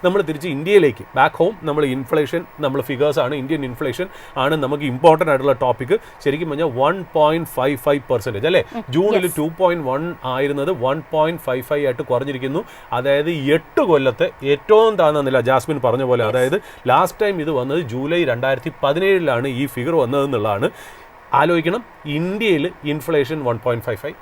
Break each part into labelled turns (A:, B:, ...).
A: നമ്മൾ തിരിച്ച് ഇന്ത്യയിലേക്ക് ബാക്ക് ഹോം നമ്മൾ ഇൻഫ്ലേഷൻ നമ്മൾ ഫിഗേഴ്സ് ആണ്, ഇന്ത്യൻ ഇൻഫ്ലേഷൻ ആണ് നമുക്ക് ഇമ്പോർട്ടൻ്റ് ആയിട്ടുള്ള ടോപ്പിക്. ശരിക്കും പറഞ്ഞാൽ 1.55% അല്ലേ, ജൂണിൽ 2.1 ആയിരുന്നത് 1.55 ആയിട്ട് കുറഞ്ഞിരിക്കുന്നു. അതായത് 8 കൊല്ലത്തെ ഏറ്റവും താഴ്ന്ന നില, ജാസ്മിൻ പറഞ്ഞ പോലെ. അതായത് ലാസ്റ്റ് ടൈം ഇത് വന്നത് ജൂലൈ 2017 ഈ ഫിഗർ വന്നതെന്നുള്ളതാണ്. ആലോചിക്കണം, ഇന്ത്യയിൽ ഇൻഫ്ലേഷൻ 1.55,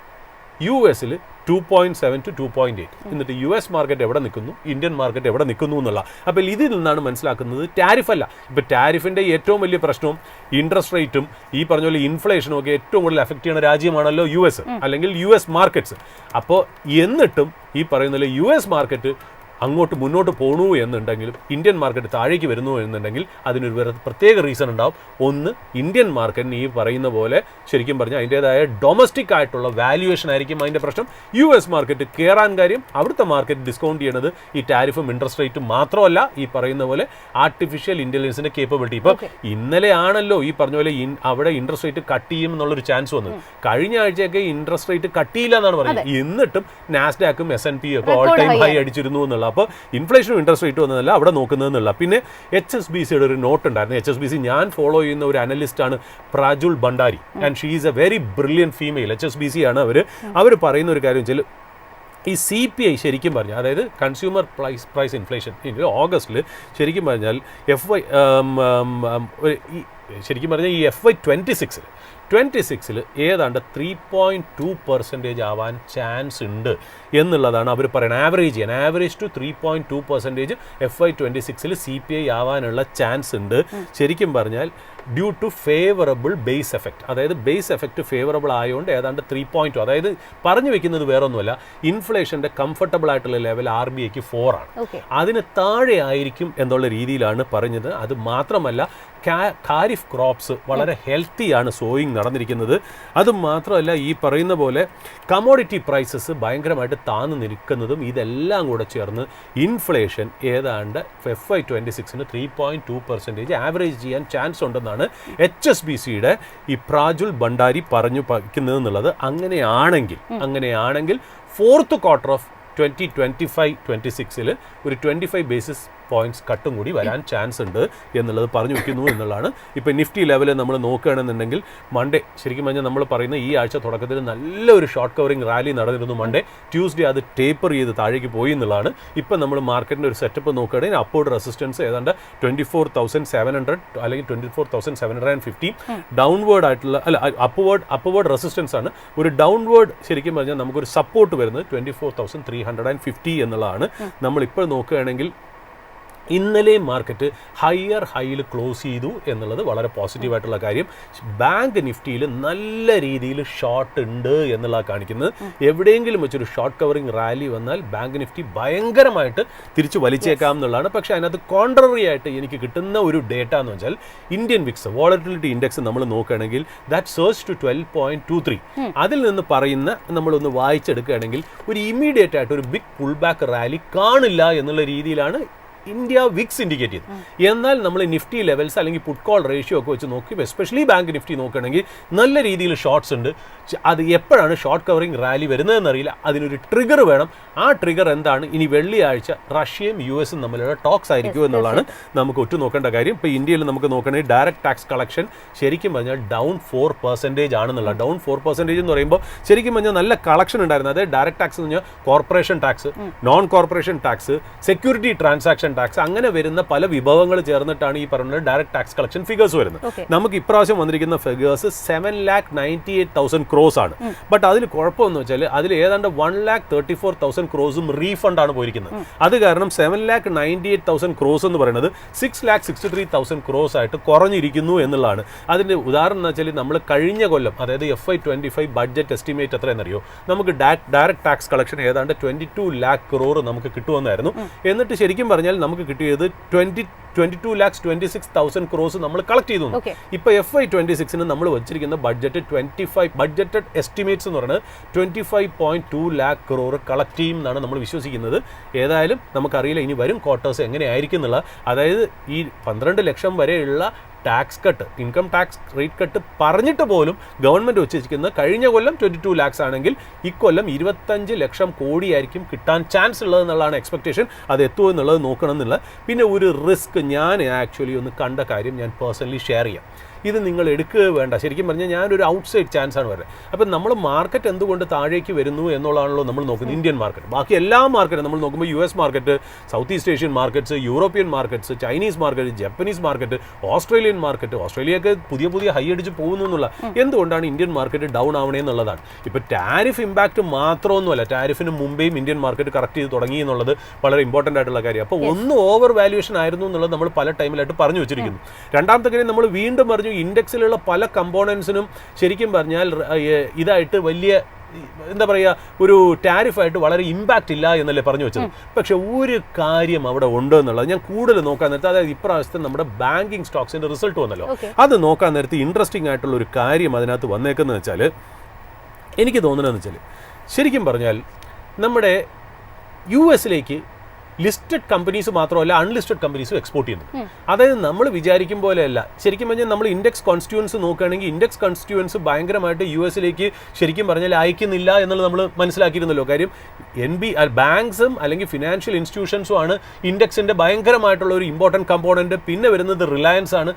A: US 2.7 to 2.8. എന്നിട്ട് US മാർക്കറ്റ് എവിടെ നിൽക്കുന്നു, ഇന്ത്യൻ മാർക്കറ്റ് എവിടെ നിൽക്കുന്നു എന്നുള്ള. അപ്പോൾ ഇതിൽ നിന്നാണ് മനസ്സിലാക്കുന്നത് ടാരിഫ് അല്ല. ഇപ്പോൾ ടാരിഫിൻ്റെ ഏറ്റവും വലിയ പ്രശ്നവും ഇൻട്രസ്റ്റ് റേറ്റും ഈ പറഞ്ഞ പോലെ ഇൻഫ്ലേഷനും ഒക്കെ ഏറ്റവും കൂടുതൽ എഫക്റ്റ് ചെയ്യുന്ന രാജ്യമാണല്ലോ US അല്ലെങ്കിൽ US മാർക്കറ്റ്സ്. അപ്പോൾ എന്നിട്ടും ഈ പറയുന്ന US മാർക്കറ്റ് അങ്ങോട്ട് മുന്നോട്ട് പോകണു എന്നുണ്ടെങ്കിലും ഇന്ത്യൻ മാർക്കറ്റ് താഴേക്ക് വരുന്നു എന്നുണ്ടെങ്കിൽ അതിനൊരു പ്രത്യേക റീസൺ ഉണ്ടാവും. ഒന്ന്, ഇന്ത്യൻ മാർക്കറ്റിന് ഈ പറയുന്ന പോലെ ശരിക്കും പറഞ്ഞാൽ അതിൻ്റേതായ ഡൊമസ്റ്റിക് ആയിട്ടുള്ള വാല്യുവേഷൻ ആയിരിക്കും അതിൻ്റെ പ്രശ്നം. US മാർക്കറ്റ് കയറാൻ കാര്യം അവിടുത്തെ മാർക്കറ്റ് ഡിസ്കൗണ്ട് ചെയ്യണത് ഈ ടാരിഫും ഇൻട്രസ്റ്റ് റേറ്റും മാത്രമല്ല, ഈ പറയുന്ന പോലെ ആർട്ടിഫിഷ്യൽ ഇൻ്റലിജൻസിൻ്റെ കേപ്പബിലിറ്റി. ഇപ്പോൾ ഇന്നലെ ആണല്ലോ ഈ പറഞ്ഞ പോലെ അവിടെ ഇൻട്രസ്റ്റ് റേറ്റ് കട്ട് ചെയ്യും എന്നുള്ളൊരു ചാൻസ് വന്നത്. കഴിഞ്ഞ ആഴ്ചയൊക്കെ ഇൻട്രസ്റ്റ് റേറ്റ് കട്ട് ചെയ്യില്ല എന്നാണ് പറയുന്നത്. എന്നിട്ടും നാസ്ഡാക്കും S&P ഒക്കെ ഓൾ ടൈം ഹൈ അടിച്ചിരുന്നു എന്നുള്ള. അപ്പോൾ ഇൻഫ്ലേഷനും ഇൻട്രസ്റ്റ് റേറ്റും വന്നതല്ല, അവിടെ നോക്കുന്നതെന്നുള്ള. പിന്നെ HSBCയുടെ ഒരു നോട്ട് ഉണ്ടായിരുന്നു. HSBC ഞാൻ ഫോളോ ചെയ്യുന്ന ഒരു അനലിസ്റ്റാണ് Prajul Bhandari, and she is a very brilliant female. HSBC ആണ് അവർ പറയുന്ന ഒരു കാര്യം വെച്ചാൽ ഈ CPI ശരിക്കും പറഞ്ഞാൽ, അതായത് കൺസ്യൂമർ പ്രൈസ് ഇൻഫ്ലേഷൻ ഓഗസ്റ്റിൽ ശരിക്കും പറഞ്ഞാൽ ശരിക്കും പറഞ്ഞാൽ ഈ FY 26 ഏതാണ്ട് 3.2% ആവാൻ ചാൻസ് ഉണ്ട് എന്നുള്ളതാണ് അവർ പറയുന്നത്. ആവറേജ് ടു 3.2% FY 26 CPI ആവാനുള്ള ചാൻസ് ഉണ്ട്. ശരിക്കും പറഞ്ഞാൽ due to favourable base effect, അതായത് ബേസ് എഫക്റ്റ് ഫേവറബിൾ ആയതുകൊണ്ട് ഏതാണ്ട് 3.2, അതായത് പറഞ്ഞു വെക്കുന്നത് വേറൊന്നുമല്ല, ഇൻഫ്ലേഷൻ്റെ കംഫർട്ടബിൾ ആയിട്ടുള്ള ലെവൽ RBIക്ക് 4 ആണ്. അതിന് താഴെ ആയിരിക്കും എന്നുള്ള രീതിയിലാണ് പറഞ്ഞത്. അത് മാത്രമല്ല ഖാരിഫ് ക്രോപ്സ് വളരെ ഹെൽത്തിയാണ് സോയിങ് നടന്നിരിക്കുന്നത്. അതുമാത്രമല്ല ഈ പറയുന്ന പോലെ കമോഡിറ്റി പ്രൈസസ് ഭയങ്കരമായിട്ട് താന്നു നിൽക്കുന്നതും ഇതെല്ലാം കൂടെ ചേർന്ന് ഇൻഫ്ലേഷൻ ഏതാണ്ട് FY 26 3.2% ആവറേജ് ചെയ്യാൻ ചാൻസ് ഉണ്ടെന്നാണ് HSBCയുടെ ഈ പ്രാജുൽ ഭണ്ഡാരി പറഞ്ഞു വയ്ക്കുന്നത് എന്നുള്ളത്. അങ്ങനെയാണെങ്കിൽ ഫോർത്ത് ക്വാർട്ടർ ഓഫ് 2025-26 ഒരു 25 ബേസിസ് പോയിന്റ്സ് കട്ടും കൂടി വരാൻ ചാൻസ് ഉണ്ട് എന്നുള്ളത് പറഞ്ഞു വയ്ക്കുന്നു എന്നുള്ളതാണ്. ഇപ്പോൾ നിഫ്റ്റി ലെവൽ നമ്മൾ നോക്കുകയാണെന്നുണ്ടെങ്കിൽ മൺഡേ ശരിക്കും പറഞ്ഞാൽ നമ്മൾ പറയുന്ന ഈ ആഴ്ച തുടക്കത്തിൽ നല്ലൊരു ഷോർട്ട് കവറിങ് റാലി നടന്നിരുന്നു. മൺഡേ ട്യൂസ്ഡേ അത് ടേപ്പർ ചെയ്ത് താഴേക്ക് പോയി എന്നുള്ളതാണ്. ഇപ്പം നമ്മൾ മാർക്കറ്റിൻ്റെ ഒരു സെറ്റപ്പ് നോക്കുകയാണെങ്കിൽ അപ്വേർഡ് റെസിസ്റ്റൻസ് ഏതാണ്ട് 24,700 അല്ലെങ്കിൽ 24,750. ഡൗൺവേർഡ് ആയിട്ടുള്ള അപ്വേർഡ് റെസിസ്റ്റൻസ് ആണ്. ഒരു ഡൗൺവേർഡ് ശരിക്കും പറഞ്ഞാൽ നമുക്കൊരു സപ്പോർട്ട് വരുന്നത് 24,350 എന്നുള്ളതാണ്. നമ്മളിപ്പോൾ നോക്കുകയാണെങ്കിൽ ഇന്നലെ മാർക്കറ്റ് ഹൈയിൽ ക്ലോസ് ചെയ്തു എന്നുള്ളത് വളരെ പോസിറ്റീവായിട്ടുള്ള കാര്യം. ബാങ്ക് നിഫ്റ്റിയിൽ നല്ല രീതിയിൽ ഷോർട്ട് ഉണ്ട് എന്നുള്ള കാണിക്കുന്നത്. എവിടെയെങ്കിലും വെച്ചൊരു ഷോർട്ട് കവറിങ് റാലി വന്നാൽ ബാങ്ക് നിഫ്റ്റി ഭയങ്കരമായിട്ട് തിരിച്ചു വലിച്ചേക്കാം എന്നുള്ളതാണ്. പക്ഷേ അതിനകത്ത് കോൺട്രറി ആയിട്ട് എനിക്ക് കിട്ടുന്ന ഒരു ഡേറ്റ എന്ന് വെച്ചാൽ ഇന്ത്യൻ വിക്സ് വോളറ്റിലിറ്റി ഇൻഡെക്സ് നമ്മൾ നോക്കുകയാണെങ്കിൽ ദാറ്റ് സർജ് ടു 12.23. അതിൽ നിന്ന് പറയുന്ന നമ്മളൊന്ന് വായിച്ചെടുക്കുകയാണെങ്കിൽ ഒരു ഇമ്മീഡിയറ്റ് ആയിട്ട് ഒരു ബിഗ് പുൾ ബാക്ക് റാലി കാണില്ല എന്നുള്ള രീതിയിലാണ് ഇന്ത്യ വിക്സ് ഇൻഡിക്കേറ്റ് ചെയ്തു. എന്നാൽ നമ്മൾ നിഫ്റ്റി ലെവൽസ് അല്ലെങ്കിൽ പുട്ട് കോൾ റേഷ്യോ ഒക്കെ വെച്ച് നോക്കി എസ്പെഷ്യലി ബാങ്ക് നിഫ്റ്റി നോക്കുകയാണെങ്കിൽ നല്ല രീതിയിൽ ഷോർട്ട്സ് ഉണ്ട്. അത് എപ്പോഴാണ് ഷോർട്ട് കവറിങ് റാലി വരുന്നതെന്നറിയില്ല. അതിനൊരു ട്രിഗർ വേണം. ആ ട്രിഗർ എന്താണ്? ഇനി വെള്ളിയാഴ്ച റഷ്യയും US തമ്മിലുള്ള ടോക്സ് ആയിരിക്കും എന്നുള്ളതാണ് നമുക്ക് ഒറ്റ നോക്കേണ്ട കാര്യം. ഇപ്പോൾ ഇന്ത്യയിൽ നമുക്ക് നോക്കുകയാണെങ്കിൽ ഡയറക്റ്റ് ടാക്സ് കളക്ഷൻ ശരിക്കും പറഞ്ഞാൽ ഡൗൺ 4% ആണെന്നുള്ള. ഡൗൺ 4% എന്ന് പറയുമ്പോൾ ശരിക്കും പറഞ്ഞാൽ നല്ല കളക്ഷൻ ഉണ്ടായിരുന്നു. അതായത് ഡയറക്റ്റ് ടാക്സ് എന്ന് പറഞ്ഞാൽ corporation tax, non corporation tax, security transaction tax, അങ്ങനെ വരുന്ന പല വിഭവങ്ങൾ ചേർന്നിട്ടാണ് ഈ പറയുന്നത് ഡയറക്റ്റ് ടാക്സ് കളക്ഷൻ ഫിഗേഴ്സ് വരുന്നത്. നമുക്ക് ഇപ്രാവശ്യം വന്നിരിക്കുന്ന ഫിഗേഴ്സ് 7,98,000 crores ആണ്. ബട്ട് അതിൽ കുഴപ്പമെന്ന് വെച്ചാൽ അതിൽ ഏതാണ്ട് 1,34,000 crores റീഫണ്ട് ആണ് പോയിരിക്കുന്നത്. അത് കാരണം 7,98,000 crores എന്ന് പറയുന്നത് 6,63,000 crores ആയിട്ട് കുറഞ്ഞിരിക്കുന്നു എന്നുള്ളതാണ്. അതിൻ്റെ ഉദാഹരണം എന്ന് വെച്ചാൽ നമ്മൾ കഴിഞ്ഞ കൊല്ലം അതായത് FY 25 ബഡ്ജറ്റ് എസ്റ്റിമേറ്റ് എത്രയെന്നറിയോ? നമുക്ക് ഡയറക്റ്റ് ടാക്സ് കളക്ഷൻ ഏതാണ്ട് 22 lakh crore നമുക്ക് കിട്ടുമെന്നായിരുന്നു. എന്നിട്ട് ശരിക്കും പറഞ്ഞാൽ നമുക്ക് കിട്ടിയത് 22,26,000 crores നമ്മൾ കളക്ട് ചെയ്തു. ഇപ്പോൾ FY26 നമ്മൾ വെച്ചിരിക്കുന്ന ബഡ്ജറ്റ് 25 ബഡ്ജറ്റഡ് എസ്റ്റിമേറ്റ്സ് എന്ന് പറയുന്നത് 25.2 lakh crore കളക്ട് ചെയ്യും എന്നാണ് നമ്മൾ വിശ്വസിക്കുന്നത്. ഏതായാലും നമുക്കറിയില്ല ഇനി വരും ക്വാർട്ടേഴ്സ് എങ്ങനെയായിരിക്കും എന്നുള്ള. അതായത് ഈ 12 ലക്ഷം വരെയുള്ള tax cut, income tax rate cut പറഞ്ഞിട്ട് പോലും ഗവൺമെൻറ് വെച്ചിരിക്കുന്നത് കഴിഞ്ഞ കൊല്ലം 22 lakhs ആണെങ്കിൽ ഇക്കൊല്ലം 25 ലക്ഷം കോടിയായിരിക്കും കിട്ടാൻ ചാൻസ് ഉള്ളതെന്നുള്ളതാണ് എക്സ്പെക്ടേഷൻ. അത് എത്തുമോ എന്നുള്ളത് നോക്കണം എന്നുള്ള. പിന്നെ ഒരു റിസ്ക് ഞാൻ ആക്ച്വലി ഒന്ന് കണ്ട കാര്യം ഞാൻ പേഴ്സണലി ഷെയർ ചെയ്യാം. ഇത് നിങ്ങൾ എടുക്കുക വേണ്ട, ശരിക്കും പറഞ്ഞാൽ ഞാനൊരു ഔട്ട്സൈഡ് ചാൻസ് ആണ് വരുന്നത്. അപ്പം നമ്മൾ മാർക്കറ്റ് എന്തുകൊണ്ട് താഴേക്ക് വരുന്നു എന്നുള്ളതാണല്ലോ നമ്മൾ നോക്കുന്നത്, ഇന്ത്യൻ മാർക്കറ്റ്. ബാക്കി എല്ലാ മാർക്കറ്റും നമ്മൾ നോക്കുമ്പോൾ US market, south east Asian markets, European markets, Chinese market, Japanese market, Australian market, ഓസ്ട്രേലിയയൊക്കെ പുതിയ ഹൈ അടിച്ച് പോകുന്നു എന്നുള്ള. എന്തുകൊണ്ടാണ് ഇന്ത്യൻ മാർക്കറ്റ് ഡൗൺ ആവണേ എന്നുള്ളതാണ്. ഇപ്പോൾ ടാരിഫ് ഇമ്പാക്റ്റ് മാത്രമൊന്നുമല്ല, ടാരിഫിന് മുമ്പേയും ഇന്ത്യൻ മാർക്കറ്റ് കറക്റ്റ് ചെയ്ത് തുടങ്ങി എന്നുള്ളത് വളരെ ഇമ്പോർട്ടൻ്റ് ആയിട്ടുള്ള കാര്യം. അപ്പോൾ ഒന്ന് ഓവർ വാല്യൂഷൻ ആയിരുന്നു എന്നുള്ളത് നമ്മൾ പല ടൈമിലായിട്ട് പറഞ്ഞു വെച്ചിരിക്കുന്നു. രണ്ടാമത്തെ കാര്യം, നമ്മൾ വീണ്ടും പറഞ്ഞു ഇൻഡെക്സിലുള്ള പല കമ്പോണൻസിനും ശരിക്കും പറഞ്ഞാൽ ഇതായിട്ട് വലിയ എന്താ പറയുക ഒരു ടാരിഫായിട്ട് വളരെ ഇമ്പാക്റ്റ് ഇല്ല എന്നല്ലേ പറഞ്ഞു വെച്ചത്. പക്ഷെ ഒരു കാര്യം അവിടെ ഉണ്ട് എന്നുള്ളത് ഞാൻ കൂടുതൽ നോക്കാൻ നേരത്തെ, അതായത് ഇപ്രാവശ്യത്തെ നമ്മുടെ ബാങ്കിങ് സ്റ്റോക്സിന്റെ റിസൾട്ട് വന്നല്ലോ, അത് നോക്കാൻ നേരത്തെ ഇൻട്രസ്റ്റിംഗ് ആയിട്ടുള്ള ഒരു കാര്യം അതിനകത്ത് വന്നേക്കുന്നത് വെച്ചാൽ എനിക്ക് തോന്നുന്നതെന്ന് വെച്ചാൽ ശരിക്കും പറഞ്ഞാൽ നമ്മുടെ US-ലേക്ക് ലിസ്റ്റഡ് കമ്പനീസ് മാത്രമല്ല അൺലിസ്റ്റഡ് കമ്പനീസും എക്സ്പോർട്ട് ചെയ്യുന്നു. അതായത് നമ്മൾ വിചാരിക്കും പോലെയല്ല. ശരിക്കും പറഞ്ഞാൽ നമ്മൾ ഇൻഡെക്സ് കോൺസ്റ്റിറ്റ്യൂവൻസ് നോക്കുകയാണെങ്കിൽ ഇൻഡെക്സ് കോൺസ്റ്റിറ്റ്യൂവൻസ് ഭയങ്കരമായിട്ട് US-ലേക്ക് ശരിക്കും പറഞ്ഞാൽ അയക്കുന്നില്ല എന്നുള്ളത് നമ്മൾ മനസ്സിലാക്കിയിരുന്നല്ലോ. കാര്യം ബാങ്ക്സും അല്ലെങ്കിൽ ഫിനാൻഷ്യൽ ഇൻസ്റ്റിറ്റ്യൂഷൻസും ആണ് ഇൻഡെക്സിന്റെ ഭയങ്കരമായിട്ടുള്ള ഒരു ഇമ്പോർട്ടൻറ്റ് കമ്പോണന്റ്. പിന്നെ വരുന്നത് റിലയൻസ് ആണ്,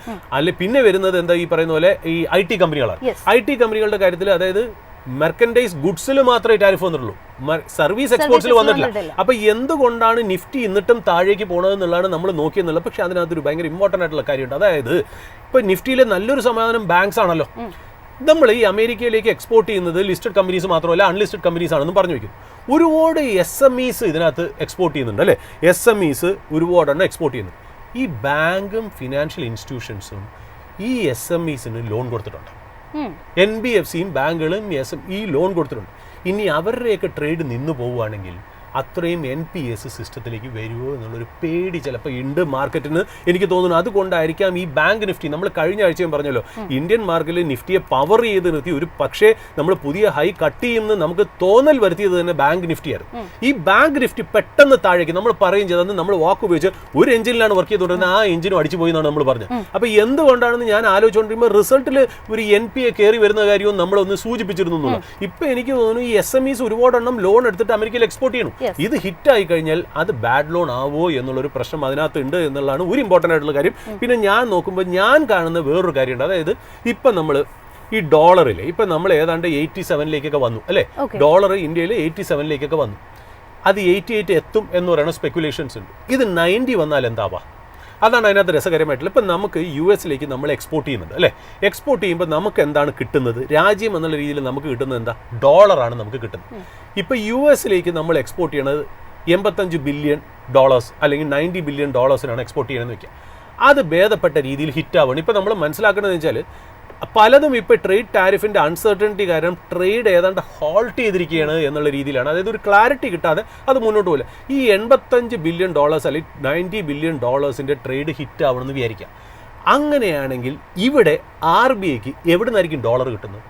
A: പിന്നെ വരുന്നത് എന്താ ഈ പറയുന്ന പോലെ ഈ IT കമ്പനികളാണ്. IT കമ്പനികളുടെ കാര്യത്തിൽ അതായത് മെർക്കൻഡൈസ് ഗുഡ്സിൽ മാത്രമേ ടാരിഫ് വന്നിട്ടുള്ളൂ, സർവീസ് എക്സ്പോർട്സിൽ വന്നിട്ടില്ല. അപ്പോൾ എന്തുകൊണ്ടാണ് നിഫ്റ്റി എന്നിട്ടും താഴേക്ക് പോകണത് എന്നുള്ളതാണ് നമ്മൾ നോക്കിയെന്നുള്ളത്. പക്ഷേ അതിനകത്തൊരു ഭയങ്കര ഇമ്പോർട്ടൻ്റ് ആയിട്ടുള്ള കാര്യമുണ്ട്. അതായത് ഇപ്പോൾ നിഫ്റ്റിയിലെ നല്ലൊരു സമാധാനം ബാങ്ക്സ് ആണല്ലോ. നമ്മൾ ഈ അമേരിക്കയിലേക്ക് എക്സ്പോർട്ട് ചെയ്യുന്നത് ലിസ്റ്റഡ് കമ്പനീസ് മാത്രമല്ല അൺലിസ്റ്റഡ് കമ്പനീസ് ആണെന്ന് പറഞ്ഞു വയ്ക്കും. ഒരുപാട് SMEs ഇതിനകത്ത് എക്സ്പോർട്ട് ചെയ്യുന്നുണ്ട് അല്ലേ. SMEs ഒരുപാടെണ്ണം എക്സ്പോർട്ട് ചെയ്യുന്നു. ഈ ബാങ്കും ഫിനാൻഷ്യൽ ഇൻസ്റ്റിറ്റ്യൂഷൻസും ഈ SMEസിന് ലോൺ കൊടുത്തിട്ടുണ്ട്. NBFCയും ബാങ്കുകളും ഈ ലോൺ കൊടുത്തിട്ടുണ്ട്. ഇനി അവരുടെയൊക്കെ ട്രേഡ് നിന്നു പോവുകയാണെങ്കിൽ അത്രയും NPS സിസ്റ്റത്തിലേക്ക് വരുമോ എന്നുള്ളൊരു പേടി ചിലപ്പോൾ ഉണ്ട് മാർക്കറ്റിന്, എനിക്ക് തോന്നുന്നു. അതുകൊണ്ടായിരിക്കാം ഈ ബാങ്ക് നിഫ്റ്റി നമ്മൾ കഴിഞ്ഞ ആഴ്ചയും പറഞ്ഞല്ലോ, ഇന്ത്യൻ മാർക്കറ്റിൽ നിഫ്റ്റിയെ പവർ ചെയ്ത് നിർത്തി ഒരു പക്ഷേ നമ്മൾ പുതിയ ഹൈ കട്ട് ചെയ്യുമെന്ന് നമുക്ക് തോന്നൽ വരുത്തിയത് തന്നെ ബാങ്ക് നിഫ്റ്റിയായിരുന്നു. ഈ ബാങ്ക് നിഫ്റ്റി പെട്ടെന്ന് താഴേക്ക് നമ്മൾ പറയും ചെയ്തത് നമ്മൾ വാക്ക് ഉപയോഗിച്ച് ഒരു എഞ്ചിനിലാണ് വർക്ക് ചെയ്തുകൊണ്ടിരുന്നത്, ആ എഞ്ചിനും അടിച്ചു പോയി എന്നാണ് നമ്മൾ പറഞ്ഞത്. അപ്പോൾ എന്തുകൊണ്ടാണെന്ന് ഞാൻ ആലോചിച്ചുകൊണ്ടിരിക്കുമ്പോൾ റിസൾട്ടിൽ ഒരു NPA കയറി വരുന്ന കാര്യവും നമ്മളൊന്ന് സൂചിപ്പിച്ചിരുന്നു. ഇപ്പം എനിക്ക് തോന്നുന്നു ഈ SMEs ഒരുപാടെണ്ണം ലോൺ എടുത്തിട്ട് അമേരിക്കയിൽ എക്സ്പോർട്ട് ചെയ്യണം. ഇത് ഹിറ്റായി കഴിഞ്ഞാൽ അത് ബാഡ് ലോൺ ആവോ എന്നുള്ളൊരു പ്രശ്നം അതിനകത്ത് ഉണ്ട് എന്നുള്ളതാണ് ഒരു ഇമ്പോർട്ടൻ്റ് ആയിട്ടുള്ള കാര്യം. പിന്നെ ഞാൻ നോക്കുമ്പോൾ ഞാൻ കാണുന്ന വേറൊരു കാര്യമുണ്ട്. അതായത് ഇപ്പം നമ്മൾ ഈ ഡോളറിൽ ഇപ്പം നമ്മൾ ഏതാണ്ട് 87ലേക്കൊക്കെ വന്നു അല്ലേ. ഡോളർ ഇന്ത്യയിൽ 87ലേക്കൊക്കെ വന്നു. അത് 88 എത്തും എന്ന് പറയുന്ന സ്പെക്കുലേഷൻസ് ഉണ്ട്. ഇത് 90 വന്നാൽ എന്താവാ? അതാണ് അതിനകത്ത് രസകരമായിട്ടുള്ള. ഇപ്പം നമുക്ക് US-ലേക്ക് നമ്മൾ എക്സ്പോർട്ട് ചെയ്യുന്നുണ്ട് അല്ലേ. എക്സ്പോർട്ട് ചെയ്യുമ്പോൾ നമുക്ക് എന്താണ് കിട്ടുന്നത്? രാജ്യം എന്നുള്ള രീതിയിൽ നമുക്ക് കിട്ടുന്നത് എന്താ? ഡോളറാണ് നമുക്ക് കിട്ടുന്നത്. ഇപ്പം US-ലേക്ക് നമ്മൾ എക്സ്പോർട്ട് ചെയ്യണത് $85 ബില്യൺ അല്ലെങ്കിൽ $90 ബില്യൺ എക്സ്പോർട്ട് ചെയ്യണമെന്ന് വയ്ക്കുക. അത് ഭേദപ്പെട്ട രീതിയിൽ ഹിറ്റാവുകയാണ്. ഇപ്പം നമ്മൾ മനസ്സിലാക്കേണ്ടതെന്ന് വെച്ചാൽ പലതും ഇപ്പോൾ ട്രേഡ് ടാരിഫിൻ്റെ അൺസർട്ടനിറ്റി കാരണം ട്രേഡ് ഏതാണ്ട് ഹോൾട്ട് ചെയ്തിരിക്കുകയാണ് എന്നുള്ള രീതിയിലാണ്. അതായത് ഒരു ക്ലാരിറ്റി കിട്ടാതെ അത് മുന്നോട്ട് പോകില്ല. ഈ $85 ബില്യൺ അല്ലെങ്കിൽ $90 ബില്യൺ ട്രേഡ് ഹിറ്റ് ആവണമെന്ന് വിചാരിക്കാം. അങ്ങനെയാണെങ്കിൽ ഇവിടെ RBIക്ക് എവിടെ നിന്നായിരിക്കും ഡോളർ കിട്ടുന്നത്?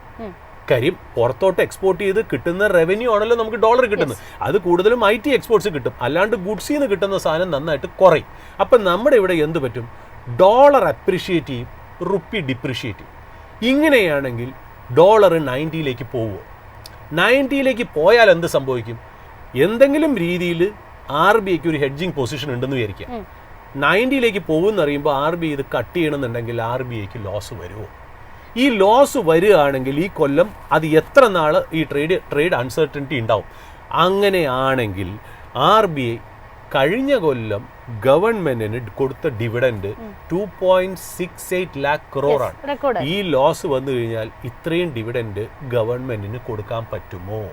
A: കാര്യം പുറത്തോട്ട് എക്സ്പോർട്ട് ചെയ്ത് കിട്ടുന്ന റവന്യൂ ആണല്ലോ നമുക്ക് ഡോളർ കിട്ടുന്നത്. അത് കൂടുതലും IT എക്സ്പോർട്ട്സ് കിട്ടും, അല്ലാണ്ട് ഗുഡ്സിൽ നിന്ന് കിട്ടുന്ന സാധനം നന്നായിട്ട് കുറയും. അപ്പം നമ്മുടെ ഇവിടെ എന്ത് പറ്റും? ഡോളർ അപ്രിഷിയേറ്റ് ചെയ്യും, റുപ്പി ഡിപ്രിഷിയേറ്റ് ചെയ്യും. ഇങ്ങനെയാണെങ്കിൽ ഡോളർ 90ലേക്ക് പോവുമോ? 90ലേക്ക് പോയാൽ എന്ത് സംഭവിക്കും? എന്തെങ്കിലും രീതിയിൽ RBIക്ക് ഒരു ഹെഡ്ജിങ് പൊസിഷൻ ഉണ്ടെന്ന് വിചാരിക്കാം. 90ലേക്ക് പോകുമെന്നറിയുമ്പോൾ RBI ഇത് കട്ട് ചെയ്യണമെന്നുണ്ടെങ്കിൽ RBIക്ക് ലോസ് വരുമോ? ഈ ലോസ് വരികയാണെങ്കിൽ ഈ കൊല്ലം അത് എത്ര നാൾ ഈ ട്രേഡ് അൺസർട്ടനിറ്റി ഉണ്ടാവും? അങ്ങനെയാണെങ്കിൽ RBI കഴിഞ്ഞ കൊല്ലം ഗവൺമെന്റിന് കൊടുത്ത ഡിവിഡൻഡ് 2.68 lakh crore ആണ്. ഈ ലോസ് വന്നു കഴിഞ്ഞാൽ ഇത്രയും ഡിവിഡൻഡ് ഗവൺമെന്റിന് കൊടുക്കാൻ പറ്റുമോ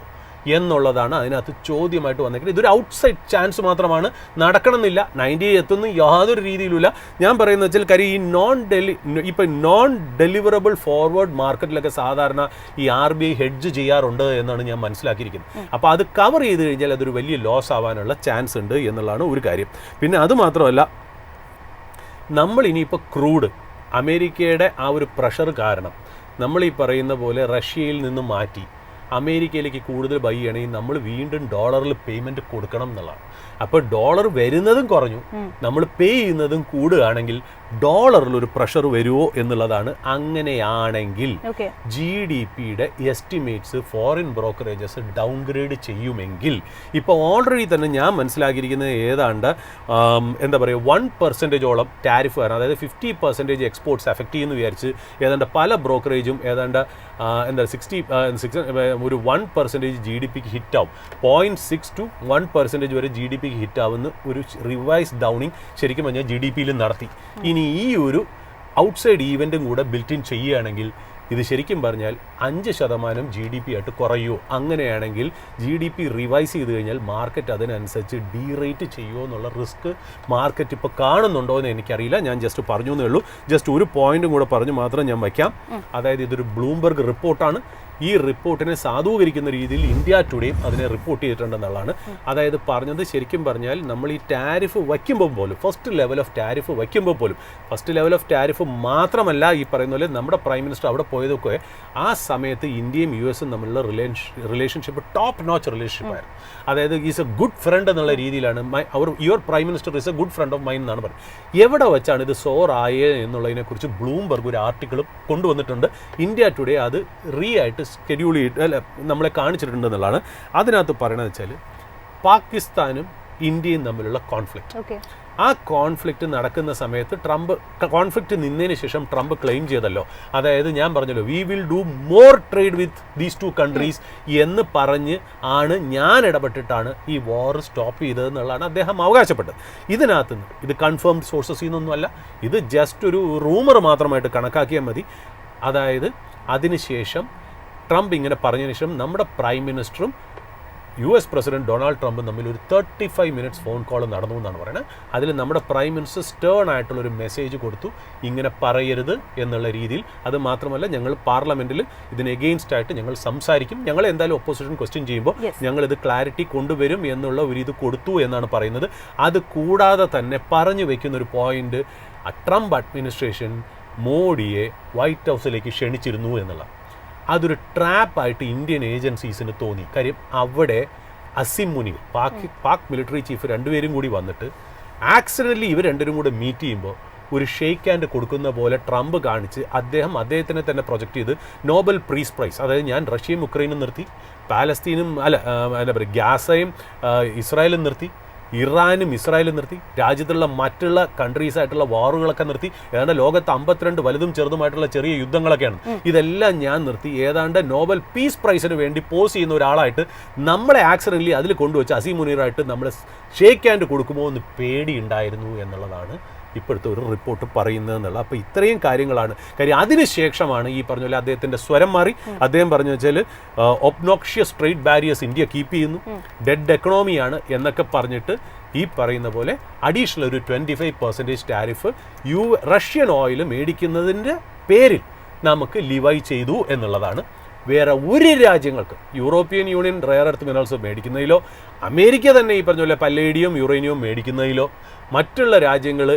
A: എന്നുള്ളതാണ് അതിനകത്ത് ചോദ്യമായിട്ട് വന്നേക്കുന്നത്. ഇതൊരു ഔട്ട്സൈഡ് ചാൻസ് മാത്രമാണ്, നടക്കണമെന്നില്ല. 90 എത്തുന്ന യാതൊരു രീതിയിലുമില്ല. ഞാൻ പറയുന്നത് വെച്ചാൽ കാര്യം ഈ നോൺ ഡെലിവറബിൾ ഫോർവേഡ് മാർക്കറ്റിലൊക്കെ സാധാരണ ഈ RBI ഹെഡ്ജ് ചെയ്യാറുണ്ട് എന്നാണ് ഞാൻ മനസ്സിലാക്കിയിരിക്കുന്നത്. അപ്പോൾ അത് കവർ ചെയ്ത് കഴിഞ്ഞാൽ അതൊരു വലിയ ലോസ് ആവാനുള്ള ചാൻസ് ഉണ്ട് എന്നുള്ളതാണ് ഒരു കാര്യം. പിന്നെ അതുമാത്രമല്ല നമ്മൾ ഇനിയിപ്പോൾ ക്രൂഡ് അമേരിക്കയുടെ ആ ഒരു പ്രഷർ കാരണം നമ്മൾ ഈ പറയുന്ന പോലെ റഷ്യയിൽ നിന്ന് മാറ്റി അമേരിക്കയിലേക്ക് കൂടുതൽ ബൈ ചെയ്യണമെങ്കിൽ നമ്മൾ വീണ്ടും ഡോളറിൽ പേയ്മെൻറ്റ് കൊടുക്കണം എന്നുള്ളതാണ്. അപ്പോൾ ഡോളർ വരുന്നതും കുറഞ്ഞു, നമ്മൾ പേ ചെയ്യുന്നതും കൂടുകയാണെങ്കിൽ ഡോളറിൽ ഒരു പ്രഷർ വരുമോ എന്നുള്ളതാണ്. അങ്ങനെയാണെങ്കിൽ GDPയുടെ എസ്റ്റിമേറ്റ്സ് ഫോറിൻ ബ്രോക്കറേജസ് ഡൗൺഗ്രേഡ് ചെയ്യുമെങ്കിൽ ഇപ്പോൾ ഓൾറെഡി തന്നെ ഞാൻ മനസ്സിലാക്കിയിരിക്കുന്നത് ഏതാണ്ട് എന്താ പറയുക 1% ടാരിഫ് വരണം, അതായത് 50% എക്സ്പോർട്ട്സ് എഫക്റ്റ് ചെയ്യുമെന്ന് വിചാരിച്ച് ഏതാണ്ട് പല ബ്രോക്കറേജും ഏതാണ്ട് എന്താ 60 ഒരു 1% GDPക്ക് ഹിറ്റാവും, 0.6 to 1% വരെ GDPക്ക് ഹിറ്റാവുന്ന ഒരു റിവൈസ് ഡൗണിങ് ശരിക്കും പറഞ്ഞാൽ GDPയിൽ നടത്തി. ഇനി ഈ ഒരു ഔട്ട്സൈഡ് ഈവൻറ്റും കൂടെ ബിൽറ്റ് ഇൻ ചെയ്യുകയാണെങ്കിൽ ഇത് ശരിക്കും പറഞ്ഞാൽ 5% GDP ആയിട്ട് കുറയുമോ? അങ്ങനെയാണെങ്കിൽ GDP റിവൈസ് ചെയ്ത് കഴിഞ്ഞാൽ മാർക്കറ്റ് അതിനനുസരിച്ച് ഡീറേറ്റ് ചെയ്യുമോ എന്നുള്ള റിസ്ക് മാർക്കറ്റ് ഇപ്പോൾ കാണുന്നുണ്ടോ എന്ന് എനിക്കറിയില്ല. ഞാൻ ജസ്റ്റ് പറഞ്ഞു എന്നേ ഉള്ളൂ. ജസ്റ്റ് ഒരു പോയിന്റും കൂടെ പറഞ്ഞു മാത്രം ഞാൻ വയ്ക്കാം. അതായത് ഇതൊരു ബ്ലൂംബർഗ് റിപ്പോർട്ടാണ്. ഈ റിപ്പോർട്ടിനെ സാധൂകരിക്കുന്ന രീതിയിൽ ഇന്ത്യ ടുഡേയും അതിനെ റിപ്പോർട്ട് ചെയ്തിട്ടുണ്ടെന്നുള്ളതാണ്. അതായത് പറഞ്ഞത് ശരിക്കും പറഞ്ഞാൽ നമ്മൾ ഈ ടാരിഫ് വയ്ക്കുമ്പോൾ പോലും ഫസ്റ്റ് ലെവൽ ഓഫ് ടാരിഫ് മാത്രമല്ല ഈ പറയുന്ന പോലെ നമ്മുടെ പ്രൈം മിനിസ്റ്റർ അവിടെ പോയതൊക്കെ ആ സമയത്ത് ഇന്ത്യയും US തമ്മിലുള്ള റിലേഷൻഷിപ്പ് ടോപ്പ് നോച്ച് റിലേഷൻഷിപ്പായിരുന്നു. അതായത് ഈസ് എ ഗുഡ് ഫ്രണ്ട് എന്നുള്ള രീതിയിലാണ് your prime minister is A good friend of mine എന്നാണ് പറയുന്നത്. എവിടെ വെച്ചാണ് ഇത് സോറായത് എന്നുള്ളതിനെക്കുറിച്ച് ബ്ലൂംബർഗ് ഒരു ആർട്ടിക്കിൾ കൊണ്ടുവന്നിട്ടുണ്ട്. ഇന്ത്യ ടുഡേ അത് ആയിട്ട് ഷെഡ്യൂൾ ചെയ്തിട്ട് അല്ല നമ്മളെ കാണിച്ചിട്ടുണ്ടെന്നുള്ളതാണ്. അതിനകത്ത് പറയണത് വെച്ചാൽ പാകിസ്ഥാനും ഇന്ത്യയും തമ്മിലുള്ള കോൺഫ്ലിക്റ്റ്, ആ കോൺഫ്ലിക്റ്റ് നടക്കുന്ന സമയത്ത് കോൺഫ്ലിക്റ്റ് നിന്നതിന് ശേഷം ട്രംപ് ക്ലെയിം ചെയ്തല്ലോ, അതായത് ഞാൻ പറഞ്ഞല്ലോ we will do more trade with these 2 countries എന്ന് പറഞ്ഞ് ഞാൻ ഇടപെട്ടിട്ടാണ് ഈ വാർ സ്റ്റോപ്പ് ചെയ്തതെന്നുള്ളതാണ് അദ്ദേഹം അവകാശപ്പെട്ടത്. ഇതിനകത്ത് ഇത് കൺഫേംഡ് സോഴ്സസിൽ നിന്നൊന്നുമല്ല, ഇത് ജസ്റ്റ് ഒരു റൂമർ മാത്രമായിട്ട് കണക്കാക്കിയാൽ മതി. അതായത് അതിനുശേഷം ട്രംപ് ഇങ്ങനെ പറഞ്ഞതിന് ശേഷം നമ്മുടെ പ്രൈം മിനിസ്റ്ററും US പ്രസിഡന്റ് ഡൊണാൾഡ് ട്രംപും തമ്മിൽ ഒരു 35 minutes ഫോൺ കോൾ നടന്നു എന്നാണ് പറയുന്നത്. അതിൽ നമ്മുടെ പ്രൈം മിനിസ്റ്റർ സ്റ്റേൺ ആയിട്ടുള്ളൊരു മെസ്സേജ് കൊടുത്തു, ഇങ്ങനെ പറയരുത് എന്നുള്ള രീതിയിൽ. അത് മാത്രമല്ല ഞങ്ങൾ പാർലമെൻറ്റിൽ ഇതിന് എഗെയിൻസ്റ്റ് ആയിട്ട് ഞങ്ങൾ സംസാരിക്കും, ഞങ്ങൾ എന്തായാലും ഒപ്പോസിഷൻ ക്വസ്റ്റ്യൻ ചെയ്യുമ്പോൾ ഞങ്ങളിത് ക്ലാരിറ്റി കൊണ്ടുവരും എന്നുള്ള ഒരു ഇത് കൊടുത്തു എന്നാണ് പറയുന്നത്. അത് കൂടാതെ തന്നെ പറഞ്ഞു വയ്ക്കുന്നൊരു പോയിന്റ് ട്രംപ് അഡ്മിനിസ്ട്രേഷൻ മോഡിയെ വൈറ്റ് ഹൗസിലേക്ക് ക്ഷണിച്ചിരുന്നു എന്നുള്ള അതൊരു ട്രാപ്പായിട്ട് ഇന്ത്യൻ ഏജൻസീസിന് തോന്നി. കാര്യം അവിടെ അസിം മുനീർ പാക് മിലിറ്ററി ചീഫ് രണ്ടുപേരും കൂടി വന്നിട്ട് ആക്സിഡൻ്റലി ഇവർ രണ്ടുപേരും കൂടെ മീറ്റ് ചെയ്യുമ്പോൾ ഒരു ഷെയ്ക്ക് ഹാൻഡ് കൊടുക്കുന്ന പോലെ ട്രംപ് കാണിച്ച് അദ്ദേഹത്തിനെ തന്നെ പ്രൊജക്റ്റ് ചെയ്ത് നോബൽ പീസ് പ്രൈസ്, അതായത് ഞാൻ റഷ്യയും ഉക്രൈനും നിർത്തി, പാലസ്തീനും എന്താ പറയുക ഗാസയും ഇസ്രായേലും നിർത്തി, ഇറാനും ഇസ്രായേലും നിർത്തി, രാജ്യത്തുള്ള മറ്റുള്ള കൺട്രീസായിട്ടുള്ള വാറുകളൊക്കെ നിർത്തി, ഏതാണ്ട് ലോകത്ത് 52 വലുതും ചെറുതുമായിട്ടുള്ള ചെറിയ യുദ്ധങ്ങളൊക്കെയാണ്, ഇതെല്ലാം ഞാൻ നിർത്തി, ഏതാണ്ട് നോബൽ പീസ് പ്രൈസിന് വേണ്ടി പോസ് ചെയ്യുന്ന ഒരാളായിട്ട് നമ്മളെ ആക്സിഡൻ്റലി അതിൽ കൊണ്ടുവച്ച് അസീം മുനീറായിട്ട് നമ്മളെ ഷേക്ക് ഹാൻഡ് കൊടുക്കുമോ എന്ന് പേടിയുണ്ടായിരുന്നു എന്നുള്ളതാണ് ഇപ്പോഴത്തെ ഒരു റിപ്പോർട്ട് പറയുന്നതെന്നുള്ള. അപ്പോൾ ഇത്രയും കാര്യങ്ങളാണ് കാര്യം. അതിനുശേഷമാണ് ഈ പറഞ്ഞ പോലെ അദ്ദേഹത്തിൻ്റെ സ്വരം മാറി. അദ്ദേഹം പറഞ്ഞു വെച്ചാൽ obnoxious trade barriers India keep ചെയ്യുന്നു, ഡെഡ് എക്കണോമിയാണ് എന്നൊക്കെ പറഞ്ഞിട്ട് ഈ പറയുന്ന പോലെ അഡീഷണൽ ഒരു 25% ടാരിഫ് റഷ്യൻ ഓയിൽ മേടിക്കുന്നതിൻ്റെ പേരിൽ നമുക്ക് ലിവൈ ചെയ്തു എന്നുള്ളതാണ്. വേറെ ഒരു രാജ്യങ്ങൾക്ക് European Union rare earth minerals മേടിക്കുന്നതിലോ അമേരിക്ക തന്നെ ഈ പറഞ്ഞ പോലെ പല്ലേഡിയം യുറേനിയം മേടിക്കുന്നതിലോ മറ്റുള്ള രാജ്യങ്ങൾ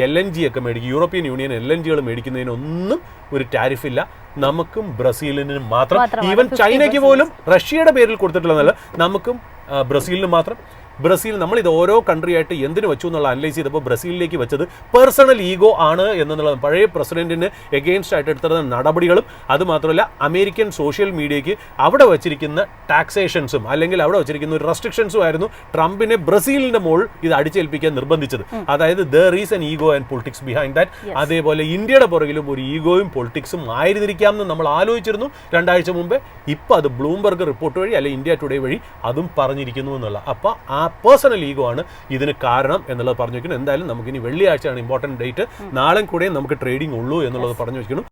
A: LNG ഒക്കെ മേടിക്കും, യൂറോപ്യൻ യൂണിയൻ LNGകൾ മേടിക്കുന്നതിനൊന്നും ഒരു ടാരിഫില്ല. നമുക്കും ബ്രസീലിനും മാത്രം, ഈവൻ ചൈനയ്ക്ക് പോലും റഷ്യയുടെ പേരിൽ കൊടുത്തിട്ടുള്ളതല്ല, നമുക്കും ബ്രസീലിന് മാത്രം. ബ്രസീൽ നമ്മളിത് ഓരോ കൺട്രി ആയിട്ട് എന്തിനു വെച്ചു എന്നുള്ള അനലൈസ് ചെയ്തപ്പോൾ ബ്രസീലിലേക്ക് വെച്ചത് പേഴ്സണൽ ഈഗോ ആണ് എന്നുള്ളത് പഴയ പ്രസിഡന്റിന് എഗെയിൻസ്റ്റ് ആയിട്ട് എടുത്ത നടപടികളും അതുമാത്രമല്ല അമേരിക്കൻ സോഷ്യൽ മീഡിയയ്ക്ക് അവിടെ വെച്ചിരിക്കുന്ന ടാക്സേഷൻസും അല്ലെങ്കിൽ അവിടെ വെച്ചിരിക്കുന്ന ഒരു റെസ്ട്രിക്ഷൻസും ആയിരുന്നു ട്രംപിനെ ബ്രസീലിന്റെ മുകളിൽ ഇത് അടിച്ചേൽപ്പിക്കാൻ നിർബന്ധിച്ചത്. അതായത് there is an ego and politics behind that. അതേപോലെ ഇന്ത്യയുടെ പുറകിലും ഒരു ഈഗോയും പൊളിറ്റിക്സും ആയിരുന്നിരിക്കാമെന്ന് നമ്മൾ ആലോചിച്ചിരുന്നു 2 ആഴ്ച മുമ്പേ. ഇപ്പോൾ അത് ബ്ലൂംബർഗ് റിപ്പോർട്ട് വഴി അല്ലെങ്കിൽ ഇന്ത്യ ടുഡേ വഴി അതും പറഞ്ഞിരിക്കുന്നു എന്നുള്ള. അപ്പോൾ ആ പേഴ്സണൽ ഈഗോ ആണ് ഇതിന് കാരണം എന്നുള്ളത് പറഞ്ഞു വയ്ക്കുന്നു. എന്തായാലും നമുക്കിനി വെള്ളിയാഴ്ചയാണ് ഇമ്പോർട്ടൻറ്റ് ഡേറ്റ്, നാളെ കൂടെ നമുക്ക് ട്രേഡിംഗ് ഉള്ളൂ എന്നുള്ളത് പറഞ്ഞു വയ്ക്കുന്നു.